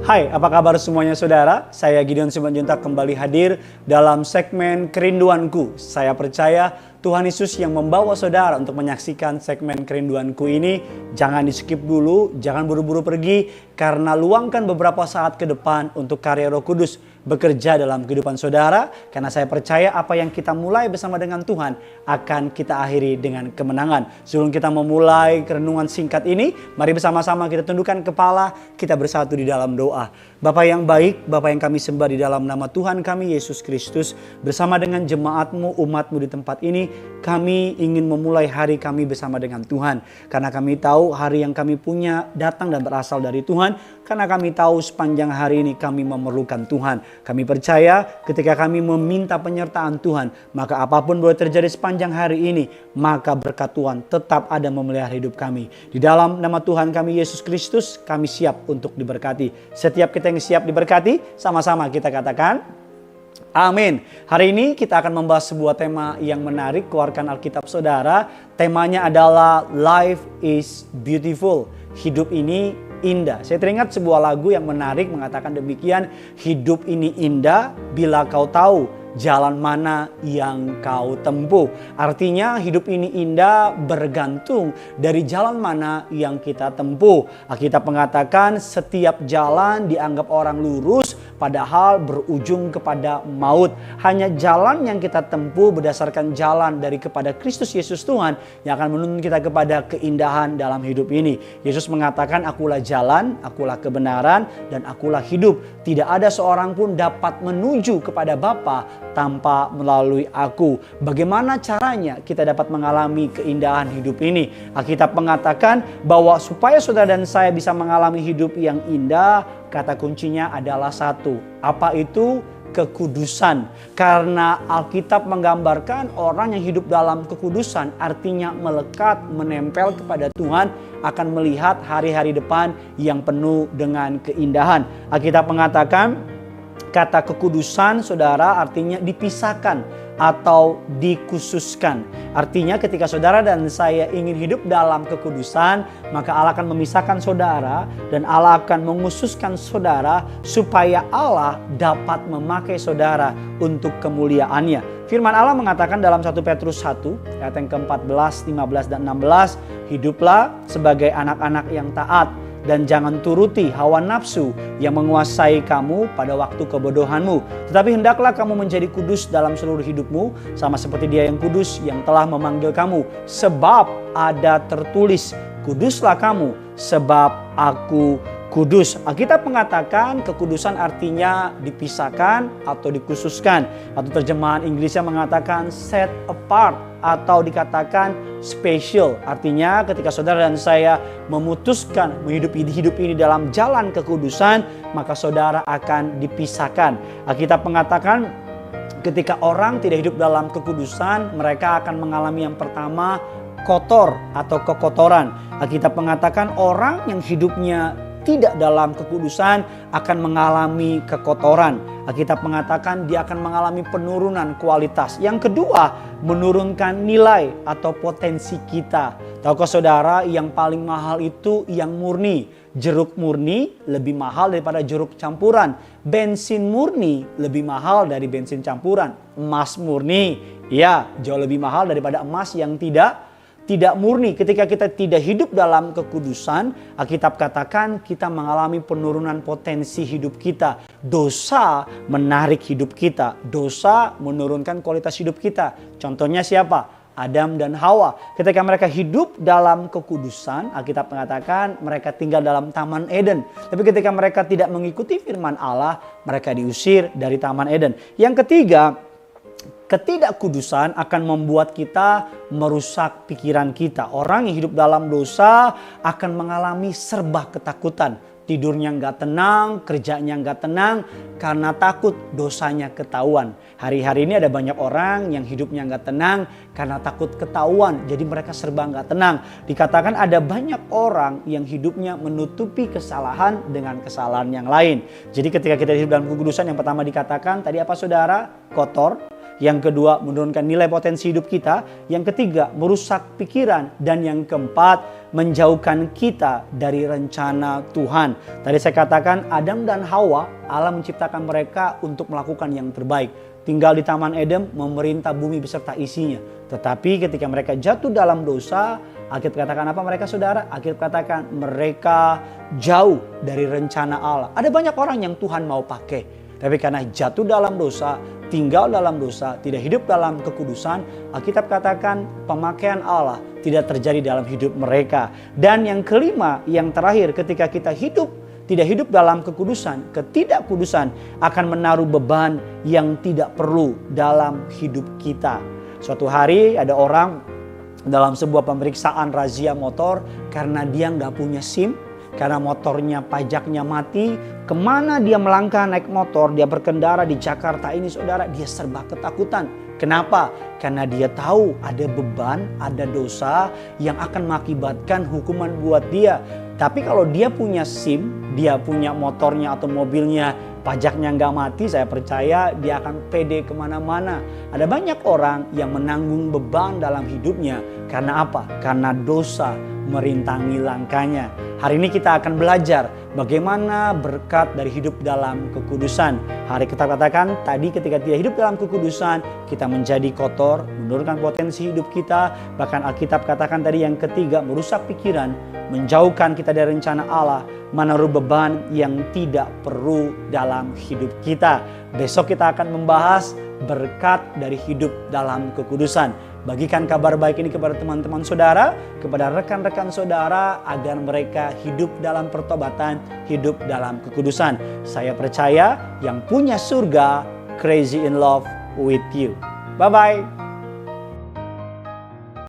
Hai, apa kabar semuanya saudara? Saya Gideon Simanjuntak kembali hadir dalam segmen Kerinduanku. Saya percaya Tuhan Yesus yang membawa saudara untuk menyaksikan segmen Kerinduanku ini. Jangan di skip dulu, jangan buru-buru pergi, karena luangkan beberapa saat ke depan untuk karya Roh Kudus bekerja dalam kehidupan saudara. Karena saya percaya apa yang kita mulai bersama dengan Tuhan akan kita akhiri dengan kemenangan. Sebelum kita memulai renungan singkat ini, mari bersama-sama kita tundukkan kepala, kita bersatu di dalam doa. Bapa yang baik, Bapa yang kami sembah di dalam nama Tuhan kami Yesus Kristus, bersama dengan jemaat-Mu, umat-Mu di tempat ini, kami ingin memulai hari kami bersama dengan Tuhan. Karena kami tahu hari yang kami punya datang dan berasal dari Tuhan. Karena kami tahu sepanjang hari ini kami memerlukan Tuhan. Kami percaya ketika kami meminta penyertaan Tuhan, maka apapun boleh terjadi sepanjang hari ini, maka berkat Tuhan tetap ada memelihara hidup kami. Di dalam nama Tuhan kami Yesus Kristus, kami siap untuk diberkati. Setiap kita yang siap diberkati, sama-sama kita katakan amin. Hari ini kita akan membahas sebuah tema yang menarik. Keluarkan Alkitab saudara. Temanya adalah Life is Beautiful. Hidup ini indah. Saya teringat sebuah lagu yang menarik mengatakan demikian. Hidup ini indah bila kau tahu jalan mana yang kau tempuh. Artinya hidup ini indah bergantung dari jalan mana yang kita tempuh. Alkitab mengatakan setiap jalan dianggap orang lurus, padahal berujung kepada maut. Hanya jalan yang kita tempuh berdasarkan jalan dari kepada Kristus Yesus Tuhan yang akan menuntun kita kepada keindahan dalam hidup ini. Yesus mengatakan, akulah jalan, akulah kebenaran, dan akulah hidup. Tidak ada seorang pun dapat menuju kepada Bapa tanpa melalui aku. Bagaimana caranya kita dapat mengalami keindahan hidup ini? Alkitab mengatakan bahwa supaya saudara dan saya bisa mengalami hidup yang indah, kata kuncinya adalah satu. Apa itu? Kekudusan. Karena Alkitab menggambarkan orang yang hidup dalam kekudusan artinya melekat, menempel kepada Tuhan, akan melihat hari-hari depan yang penuh dengan keindahan. Alkitab mengatakan kata kekudusan saudara artinya dipisahkan atau dikhususkan. Artinya ketika saudara dan saya ingin hidup dalam kekudusan, maka Allah akan memisahkan saudara dan Allah akan menghususkan saudara supaya Allah dapat memakai saudara untuk kemuliaannya. Firman Allah mengatakan dalam 1 Petrus 1 ayat yang ke-14, 15 dan 16, hiduplah sebagai anak-anak yang taat dan jangan turuti hawa nafsu yang menguasai kamu pada waktu kebodohanmu. Tetapi hendaklah kamu menjadi kudus dalam seluruh hidupmu, sama seperti Dia yang kudus yang telah memanggil kamu. Sebab ada tertulis, kuduslah kamu sebab aku kudus. Alkitab mengatakan kekudusan artinya dipisahkan atau dikhususkan. Atau terjemahan Inggrisnya mengatakan set apart atau dikatakan special. Artinya ketika saudara dan saya memutuskan menghidupi hidup ini dalam jalan kekudusan, maka saudara akan dipisahkan. Alkitab mengatakan ketika orang tidak hidup dalam kekudusan, mereka akan mengalami yang pertama kotor atau kekotoran. Alkitab mengatakan orang yang hidupnya tidak dalam kekudusan akan mengalami kekotoran. Alkitab mengatakan dia akan mengalami penurunan kualitas. Yang kedua, menurunkan nilai atau potensi kita. Tahukah saudara, yang paling mahal itu yang murni. Jeruk murni lebih mahal daripada jeruk campuran. Bensin murni lebih mahal dari bensin campuran. Emas murni, ya, jauh lebih mahal daripada emas yang tidak murni. Ketika kita tidak hidup dalam kekudusan, Alkitab katakan kita mengalami penurunan potensi hidup kita. Dosa menarik hidup kita. Dosa menurunkan kualitas hidup kita. Contohnya siapa? Adam dan Hawa. Ketika mereka hidup dalam kekudusan, Alkitab mengatakan mereka tinggal dalam Taman Eden. Tapi ketika mereka tidak mengikuti firman Allah, mereka diusir dari Taman Eden. Yang ketiga, ketidakkudusan akan membuat kita merusak pikiran kita. Orang yang hidup dalam dosa akan mengalami serba ketakutan. Tidurnya nggak tenang, kerjanya nggak tenang karena takut dosanya ketahuan. Hari-hari ini ada banyak orang yang hidupnya nggak tenang karena takut ketahuan. Jadi mereka serba nggak tenang. Dikatakan ada banyak orang yang hidupnya menutupi kesalahan dengan kesalahan yang lain. Jadi ketika kita hidup dalam kekudusan, yang pertama dikatakan tadi apa saudara? Kotor. Yang kedua, menurunkan nilai potensi hidup kita. Yang ketiga, merusak pikiran. Dan yang keempat, menjauhkan kita dari rencana Tuhan. Tadi saya katakan Adam dan Hawa, Allah menciptakan mereka untuk melakukan yang terbaik. Tinggal di Taman Eden, memerintah bumi beserta isinya. Tetapi ketika mereka jatuh dalam dosa, Alkitab katakan apa mereka saudara? Alkitab katakan mereka jauh dari rencana Allah. Ada banyak orang yang Tuhan mau pakai. Tapi karena jatuh dalam dosa, tinggal dalam dosa, tidak hidup dalam kekudusan, Alkitab katakan pemakaian Allah tidak terjadi dalam hidup mereka. Dan yang kelima, yang terakhir, ketika kita tidak hidup dalam kekudusan, ketidakkudusan akan menaruh beban yang tidak perlu dalam hidup kita. Suatu hari ada orang dalam sebuah pemeriksaan razia motor karena dia nggak punya SIM, karena motornya pajaknya mati. Kemana dia melangkah naik motor, dia berkendara di Jakarta ini saudara, dia serba ketakutan. Kenapa? Karena dia tahu ada beban, ada dosa yang akan mengakibatkan hukuman buat dia. Tapi kalau dia punya SIM, dia punya motornya atau mobilnya, pajaknya nggak mati, saya percaya dia akan pede kemana-mana. Ada banyak orang yang menanggung beban dalam hidupnya. Karena apa? Karena dosa merintangi langkahnya. Hari ini kita akan belajar bagaimana berkat dari hidup dalam kekudusan. Hari kita katakan tadi ketika tidak hidup dalam kekudusan, kita menjadi kotor, menurunkan potensi hidup kita. Bahkan Alkitab katakan tadi yang ketiga, merusak pikiran, menjauhkan kita dari rencana Allah, menaruh beban yang tidak perlu dalam hidup kita. Besok kita akan membahas berkat dari hidup dalam kekudusan. Bagikan kabar baik ini kepada teman-teman saudara, kepada rekan-rekan saudara agar mereka hidup dalam pertobatan, hidup dalam kekudusan. Saya percaya yang punya surga crazy in love with you. Bye-bye.